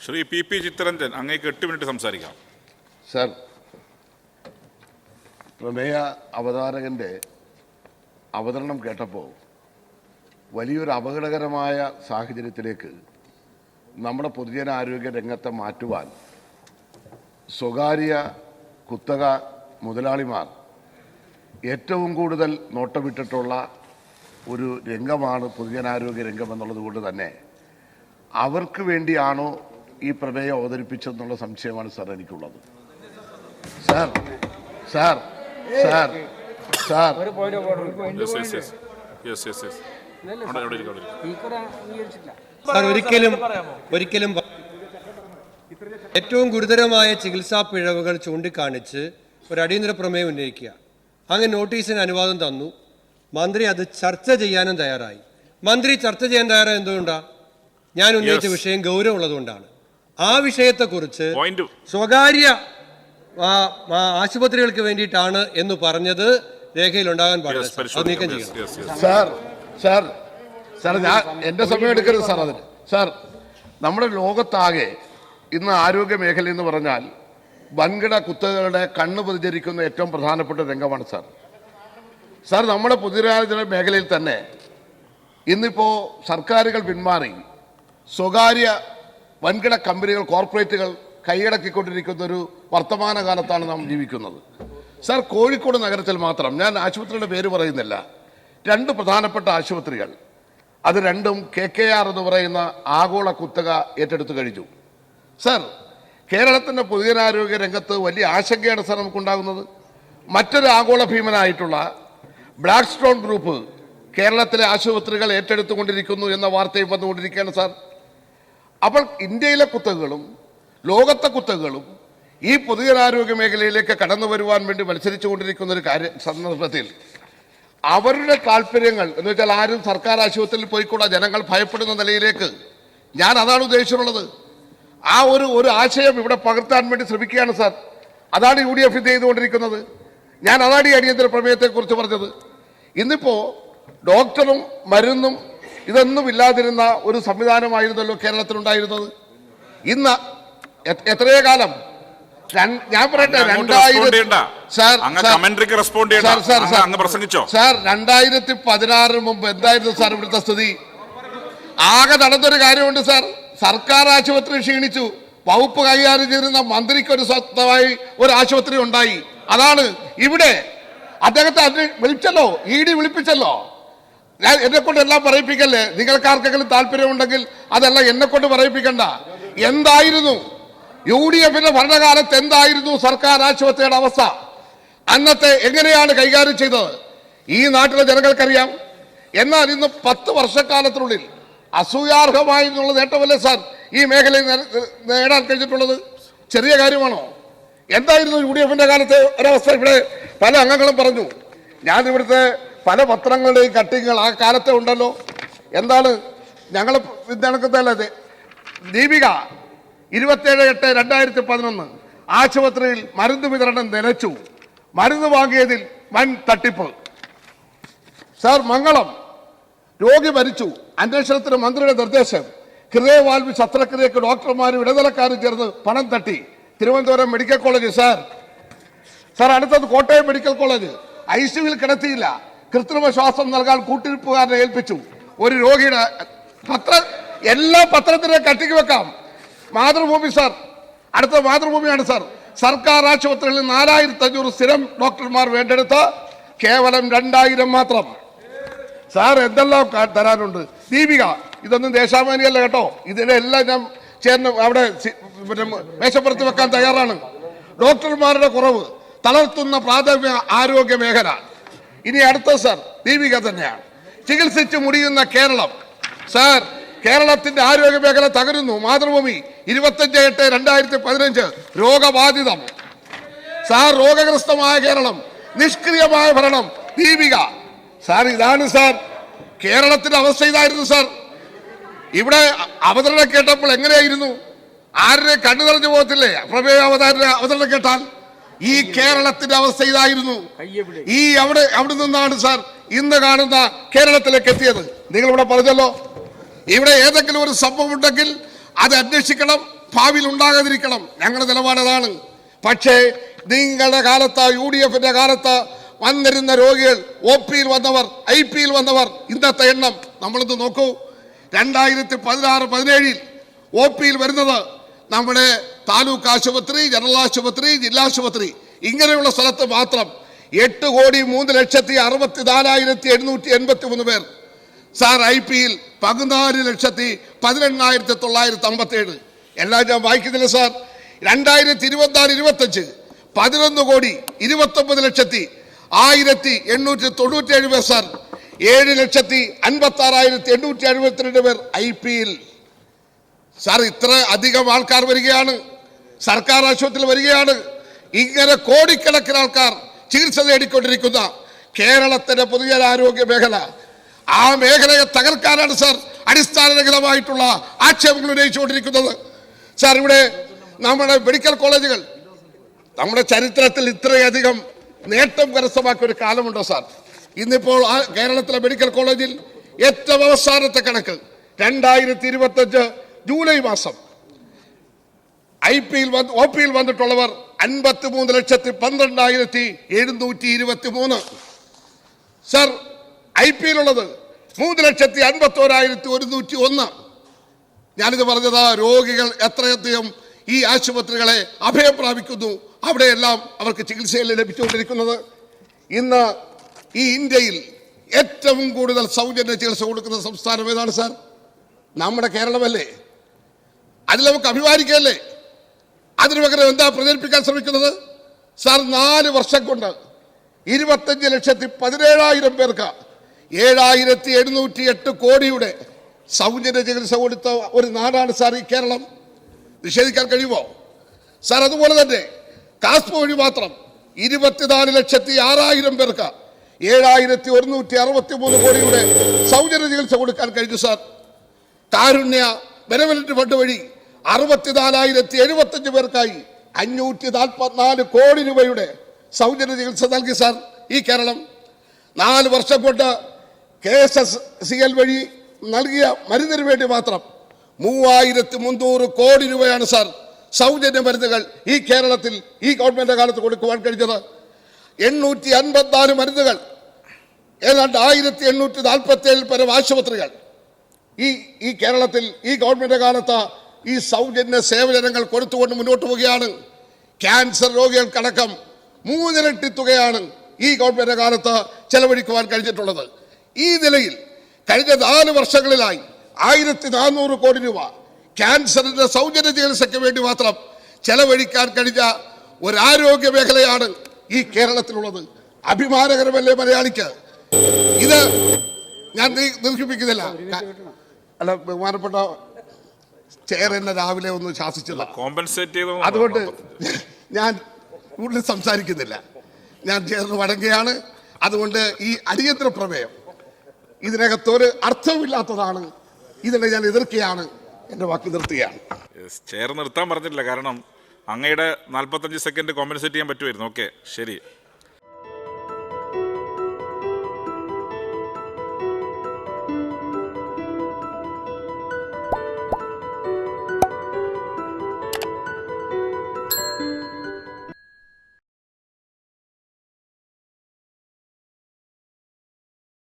Shri P Chittaranjan, അങ്ങേക്ക് 8 minute സംസാരിക്കാം. Sir, പ്രമേയ അവതാരകൻ്റെ അവതരണം കേട്ടപ്പോൾ വലിയൊരു അപകടകരമായ സാഹചര്യത്തിലേക്ക് നമ്മുടെ പൊതുജനാരോഗ്യ രംഗത്തെ മാറ്റുവാൻ സ്വകാര്യ കുത്തക മുതലാളിമാർ ഏറ്റവും കൂടുതൽ നോട്ടമിട്ടിട്ടുള്ള ഒരു രംഗമാണ് പൊതുജനാരോഗ്യ രംഗം എന്നുള്ളത് കൊണ്ട് തന്നെ അവർക്ക് വേണ്ടിയാണോ ഈ പ്രമേയം അവതരിപ്പിച്ചതെന്നുള്ള സംശയമാണ് സാർ എനിക്കുള്ളത്. Sir sir sir sir sir ഒരിക്കലും ഏറ്റവും ഗുരുതരമായ ചികിത്സാ പിഴവുകൾ ചൂണ്ടിക്കാണിച്ച് ഒരു അടിയന്തര പ്രമേയം ഉന്നയിക്കുക. അങ്ങനെ നോട്ടീസിന് അനുവാദം തന്നു. മന്ത്രി അത് ചർച്ച ചെയ്യാനും തയ്യാറായി. മന്ത്രി ചർച്ച ചെയ്യാൻ തയ്യാറായത് എന്തുകൊണ്ടാണ്? ഞാൻ ഉന്നയിച്ച വിഷയം ഗൗരവമുള്ളതുകൊണ്ടാണ്. ആ വിഷയത്തെക്കുറിച്ച് സ്വകാര്യ ആശുപത്രികൾക്ക് വേണ്ടിയിട്ടാണ് എന്ന് പറഞ്ഞത് രേഖയിൽ ഉണ്ടാകാൻ പാടില്ല. അത് നീക്കം ചെയ്യണം. സാർ ഞാൻ എൻ്റെ സമയം എടുക്കരുത് സാർ. അതിന് സാർ, നമ്മുടെ ലോകത്താകെ ഇന്ന് ആരോഗ്യ മേഖല എന്ന് പറഞ്ഞാൽ വൻകിട കുത്തകളുടെ കണ്ണു പതിചരിക്കുന്ന ഏറ്റവും പ്രധാനപ്പെട്ട രംഗമാണ് സാർ. സാർ, നമ്മുടെ പൊതുജനാരോഗ്യ മേഖലയിൽ തന്നെ ഇന്നിപ്പോൾ സർക്കാരുകൾ പിന്മാറി സ്വകാര്യ വൻകിട കമ്പനികൾ, കോർപ്പറേറ്റുകൾ കൈയടക്കിക്കൊണ്ടിരിക്കുന്ന ഒരു വർത്തമാനകാലത്താണ് നാം ജീവിക്കുന്നത്. സാർ, കോഴിക്കോട് നഗരത്തിൽ മാത്രം, ഞാൻ ആശുപത്രിയുടെ പേര് പറയുന്നില്ല, 2 പ്രധാനപ്പെട്ട ആശുപത്രികൾ, അത് രണ്ടും KKR എന്ന് പറയുന്ന ആഗോള കുത്തക ഏറ്റെടുത്തു കഴിഞ്ഞു. സാർ, കേരളത്തിൻ്റെ പൊതുജനാരോഗ്യ രംഗത്ത് വലിയ ആശങ്കയാണ് സാർ നമുക്കുണ്ടാകുന്നത്. മറ്റൊരു ആഗോള ഭീമനായിട്ടുള്ള ബ്ലാക്ക് സ്റ്റോൺ ഗ്രൂപ്പ് കേരളത്തിലെ ആശുപത്രികൾ ഏറ്റെടുത്തുകൊണ്ടിരിക്കുന്നു എന്ന വാർത്തയും വന്നുകൊണ്ടിരിക്കുകയാണ് സാർ. അപ്പോൾ ഇന്ത്യയിലെ കുത്തകകളും ലോകത്തെ കുത്തകകളും ഈ പൊതുജനാരോഗ്യ മേഖലയിലേക്ക് കടന്നു വരുവാൻ വേണ്ടി മത്സരിച്ചുകൊണ്ടിരിക്കുന്ന ഒരു സന്ദർഭത്തിൽ അവരുടെ താല്പര്യങ്ങൾ എന്ന് വെച്ചാൽ ആരും സർക്കാർ ആശുപത്രിയിൽ പോയിക്കൂടാ, ജനങ്ങൾ ഭയപ്പെടുന്ന നിലയിലേക്ക്, ഞാൻ അതാണ് ഉദ്ദേശിച്ചിട്ടുള്ളത്. ആ ഒരു ആശയം ഇവിടെ പകർത്താൻ വേണ്ടി ശ്രമിക്കുകയാണ് സാർ. അതാണ് UDF ചെയ്തുകൊണ്ടിരിക്കുന്നത്. ഞാൻ അതാണ് ഈ അടിയന്തര പ്രമേയത്തെക്കുറിച്ച് പറഞ്ഞത്. ഇന്നിപ്പോൾ ഡോക്ടറും മരുന്നും ഇതൊന്നും ഇല്ലാതിരുന്ന ഒരു സംവിധാനമായിരുന്നല്ലോ കേരളത്തിലുണ്ടായിരുന്നത്. ഇന്ന് എത്രയോ കാലം, ഞാൻ പറയട്ടെ, 2016 മുമ്പ് എന്തായിരുന്നു സാർ ഇവിടുത്തെ സ്ഥിതി? ആകെ നടന്നൊരു കാര്യമുണ്ട് സാർ. സർക്കാർ ആശുപത്രി ക്ഷീണിച്ചു. വകുപ്പ് കൈകാര്യം ചെയ്തിരുന്ന മന്ത്രിക്ക് ഒരു സ്വന്തമായി ഒരു ആശുപത്രി ഉണ്ടായി. അതാണ് ഇവിടെ. അദ്ദേഹത്തെ വിളിച്ചല്ലോ, ED വിളിപ്പിച്ചല്ലോ. ഞാൻ എന്നെ കൊണ്ട് എല്ലാം പറയിപ്പിക്കല്ലേ. നിങ്ങൾക്ക് ആർക്കെങ്കിലും താല്പര്യമുണ്ടെങ്കിൽ അതെല്ലാം എന്നെ കൊണ്ട് പറയിപ്പിക്കണ്ട. എന്തായിരുന്നു UDFന്റെ ഭരണകാലത്ത് എന്തായിരുന്നു സർക്കാർ ആശുപത്രിയുടെ അവസ്ഥ? അന്നത്തെ എങ്ങനെയാണ് കൈകാര്യം ചെയ്തത് ഈ നാട്ടിലെ ജനങ്ങൾക്കറിയാം. എന്നാൽ ഇന്ന് 10 വർഷക്കാലത്തിനുള്ളിൽ അസൂയാർഹമായിരുന്നുള്ള നേട്ടമല്ലേ സാർ ഈ മേഖലയിൽ നേടാൻ കഴിഞ്ഞിട്ടുള്ളത്? ചെറിയ കാര്യമാണോ? എന്തായിരുന്നു UDFന്റെ കാലത്തെ ഒരവസ്ഥ? ഇവിടെ പല അംഗങ്ങളും പറഞ്ഞു. ഞാൻ ഇവിടുത്തെ പല പത്രങ്ങളുടെയും കട്ടിങ്ങുകൾ ആ കാലത്തെ ഉണ്ടല്ലോ. എന്താണ് ഞങ്ങൾ നടക്കുന്നതല്ലേ? ദീപിക 27/8/2011 ആശുപത്രിയിൽ മരുന്ന് വിതരണം നിലച്ചു. മരുന്ന് വാങ്ങിയതിൽ വൻ തട്ടിപ്പ്. സാർ, മംഗളം രോഗി മരിച്ചു. അന്വേഷണത്തിന് മന്ത്രിയുടെ നിർദ്ദേശം. ഹൃദയവാൽവ് ശസ്ത്രക്രിയക്ക് ഡോക്ടർമാരും ഇടനിലക്കാരും ചേർന്ന് പണം തട്ടി. തിരുവനന്തപുരം മെഡിക്കൽ കോളേജ് സാർ അടുത്തത് കോട്ടയം മെഡിക്കൽ കോളേജ് ICUവിൽ കിടത്തിയില്ല. കൃത്രിമ ശ്വാസം നൽകാൻ കൂട്ടിരിപ്പുകാരനെ ഏൽപ്പിച്ചു. ഒരു രോഗിയുടെ എല്ലാ പത്രത്തിനെ കട്ടിക്ക് വെക്കാം. മാതൃഭൂമി സാർ, അടുത്ത മാതൃഭൂമിയാണ് സാർ. സർക്കാർ ആശുപത്രികളിൽ 4500 സ്ഥിരം ഡോക്ടർമാർ വേണ്ടെടുത്ത് കേവലം 2000 മാത്രം. സാർ, എന്തെല്ലാം തരാനുണ്ട്. ദീപിക ഇതൊന്നും ദേശാഭിമാനിയല്ല കേട്ടോ. ഇതിനെല്ലാം ഞാൻ ചേർന്ന് അവിടെ മേശപ്പുറത്ത് വെക്കാൻ തയ്യാറാണ്. ഡോക്ടർമാരുടെ കുറവ് തളർത്തുന്ന പ്രാഥമിക ആരോഗ്യ മേഖല. ഇനി അടുത്തത് സാർ ദീപിക തന്നെയാണ്. ചികിത്സിച്ച് മുടിയുന്ന കേരളം. സാർ, കേരളത്തിന്റെ ആരോഗ്യ മേഖല തകരുന്നു. മാതൃഭൂമി 25/8/2015 രോഗബാധിതം. സാർ, രോഗഗ്രസ്തമായ കേരളം, നിഷ്ക്രിയമായ ഭരണം. ദീപിക സാർ, ഇതാണ് സാർ കേരളത്തിന്റെ അവസ്ഥ. ഇതായിരുന്നു സാർ. ഇവിടെ അവതരണം കേട്ടപ്പോൾ എങ്ങനെയായിരുന്നു? ആരുടെ കണ്ണു നിറഞ്ഞു പോകത്തില്ലേ പ്രമേയ അവതരണം കേട്ടാൽ? ഈ കേരളത്തിന്റെ അവസ്ഥ ഇതായിരുന്നു. അവിടെ നിന്നാണ് സാർ ഇന്ന് കാണുന്ന കേരളത്തിലേക്ക് എത്തിയത്. നിങ്ങളിവിടെ പറഞ്ഞല്ലോ, ഇവിടെ ഏതെങ്കിലും ഒരു സംഭവം ഉണ്ടെങ്കിൽ അത് അന്വേഷിക്കണം, ഭാവിയിൽ ഉണ്ടാകാതിരിക്കണം. ഞങ്ങളുടെ നിലപാടതാണ്. പക്ഷേ നിങ്ങളുടെ കാലത്ത്, UDFന്റെ കാലത്ത് വന്നിരുന്ന രോഗികൾ, OP-യിൽ വന്നവർ, IP-യിൽ വന്നവർ, ഇന്നത്തെ എണ്ണം നമ്മളൊന്ന് നോക്കൂ. 2016-17 OP-യിൽ വരുന്നത് നമ്മുടെ താലൂക്ക് ആശുപത്രി, ജനറൽ ആശുപത്രി, ജില്ലാ ആശുപത്രി ഇങ്ങനെയുള്ള സ്ഥലത്ത് മാത്രം 8,03,64,783 പേർ. സാർ IP-യിൽ 14,18,957. എല്ലാം ഞാൻ വായിക്കുന്നില്ല സാർ. 2024-25 11,29,1,897 പേർ സാർ. 7,56,872 പേർ IP-യിൽ. സാർ, ഇത്ര അധികം ആൾക്കാർ വരികയാണ്, സർക്കാർ ആശുപത്രിയിൽ വരികയാണ്. ഇങ്ങനെ കോടിക്കണക്കിന് ആൾക്കാർ ചികിത്സ നേടിക്കൊണ്ടിരിക്കുന്ന കേരളത്തിന്റെ പൊതുജനാരോഗ്യ മേഖല, ആ മേഖലയെ തകർക്കാനാണ് സാർ അടിസ്ഥാനരഹിതമായിട്ടുള്ള ആക്ഷേപങ്ങൾ ഉന്നയിച്ചുകൊണ്ടിരിക്കുന്നത്. സാർ, ഇവിടെ നമ്മുടെ മെഡിക്കൽ കോളേജുകൾ നമ്മുടെ ചരിത്രത്തിൽ ഇത്രയധികം നേട്ടം കരസ്ഥമാക്കിയ ഒരു കാലമുണ്ടോ സാർ? ഇന്നിപ്പോൾ കേരളത്തിലെ മെഡിക്കൽ കോളേജിൽ ഏറ്റവും അവസാനത്തെ കണക്ക് 2025 ജൂലൈ മാസം OP-യിൽ വന്നിട്ടുള്ളവർ 53,12,723. സാർ, IP-യിലുള്ളത് 3,51,101. ഞാനിത് പറഞ്ഞത് രോഗികൾ എത്രയധികം ഈ ആശുപത്രികളെ അഭയം പ്രാപിക്കുന്നു, അവിടെയെല്ലാം അവർക്ക് ചികിത്സയിൽ ലഭിച്ചുകൊണ്ടിരിക്കുന്നത്. ഇന്ന് ഈ ഇന്ത്യയിൽ ഏറ്റവും കൂടുതൽ സൗജന്യ ചികിത്സ കൊടുക്കുന്ന സംസ്ഥാനം ഏതാണ് സാർ? നമ്മുടെ കേരളമല്ലേ? അതിൽ നമുക്ക് അഭിമാനിക്കല്ലേ? അതിനു പകരം എന്താ പ്രചരിപ്പിക്കാൻ ശ്രമിക്കുന്നത് സാർ? 4 വർഷം കൊണ്ട് 25,17,000 പേർക്ക് 7,708 കോടിയുടെ സൗജന്യ ചികിത്സ കൊടുത്ത ഒരു നാടാണ് സാർ ഈ കേരളം. നിഷേധിക്കാൻ കഴിയുമോ സാർ? അതുപോലെ തന്നെ കാസ്പോ വഴി മാത്രം 24,06,000 പേർക്ക് 7,163 കോടിയുടെ സൗജന്യ ചികിത്സ കൊടുക്കാൻ കഴിഞ്ഞു സാർ. കാരുണ്യ ബെനവലന്റ് ഫണ്ട് വഴി 64,075 പേർക്കായി 544 കോടി രൂപയുടെ സൗജന്യ ചികിത്സ നൽകി സാർ ഈ കേരളം. 4 വർഷം കൊണ്ട് KSSCL വഴി നൽകിയ മരുന്നിന് വേണ്ടി മാത്രം 3,300 കോടി രൂപയാണ് സാർ സൗജന്യ മരുന്നുകൾ ഈ കേരളത്തിൽ ഈ ഗവൺമെന്റ് കാലത്ത് കൊടുക്കുവാൻ കഴിഞ്ഞത്. 854 മരുന്നുകൾ, ഏതാണ്ട് 1,847 പരം ആശുപത്രികൾ ഈ കേരളത്തിൽ ഈ ഗവൺമെന്റ് കാലത്ത് ഈ സൗജന്യ സേവനങ്ങൾ കൊടുത്തുകൊണ്ട് മുന്നോട്ട് പോവുകയാണ്. ക്യാൻസർ രോഗികൾക്കടക്കം 3 ഇരട്ടി തുകയാണ് ഈ ഗവൺമെന്റ് കാലത്ത് ചെലവഴിക്കുവാൻ കഴിഞ്ഞിട്ടുള്ളത്. ഈ നിലയിൽ കഴിഞ്ഞ 4 വർഷങ്ങളിലായി 1,400 കോടി രൂപ ക്യാൻസറിന്റെ സൗജന്യ ചികിത്സയ്ക്ക് വേണ്ടി മാത്രം ചെലവഴിക്കാൻ കഴിഞ്ഞ ഒരാരോഗ്യ മേഖലയാണ് ഈ കേരളത്തിലുള്ളത്. അഭിമാനകരമല്ലേ മലയാളിക്ക്? ഇത് ഞാൻ ദീർഘിപ്പിക്കുന്നില്ല. അല്ല, ബഹുമാനപ്പെട്ട ചെയർ എന്നെ രാവിലെ ഒന്ന് ശാസിച്ചത്, അതുകൊണ്ട് ഞാൻ കൂടുതൽ സംസാരിക്കുന്നില്ല. ഞാൻ ചെയറിന് വഴങ്ങുകയാണ്. അതുകൊണ്ട് ഈ അടിയന്തര പ്രമേയം ഇതിനകത്തൊരു അർത്ഥമില്ലാത്തതാണ്. ഇതിനെ ഞാൻ എതിർക്കുകയാണ്. എൻ്റെ വാക്ക് നിർത്തുകയാണ്. ചെയർ നിർത്താൻ പറഞ്ഞിട്ടില്ല, കാരണം അങ്ങയുടെ 45 സെക്കൻഡ് കോമ്പൻസേറ്റ് ചെയ്യാൻ പറ്റുമായിരുന്നു. ഓക്കെ, ശരി.